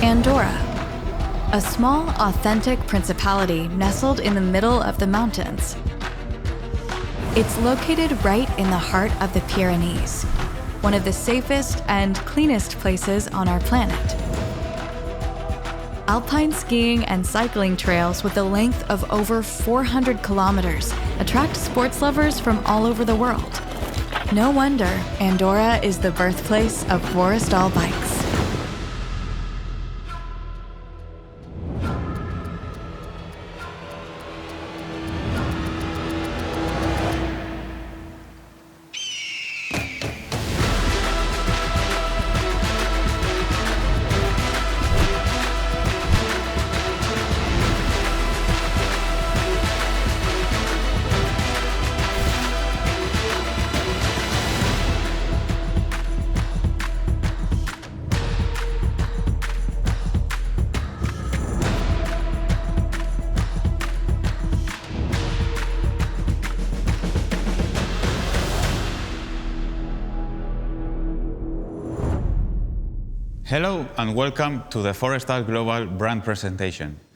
Andorra, a small, authentic principality nestled in the middle of the mountains. It's located right in the heart of the Pyrenees, one of the safest and cleanest places on our planet. Alpine skiing and cycling trails with a length of over 400 kilometers attract sports lovers from all over the world. No wonder Andorra is the birthplace of Forestal bikes. Hello and welcome to the Forestal Global Brand Presentation.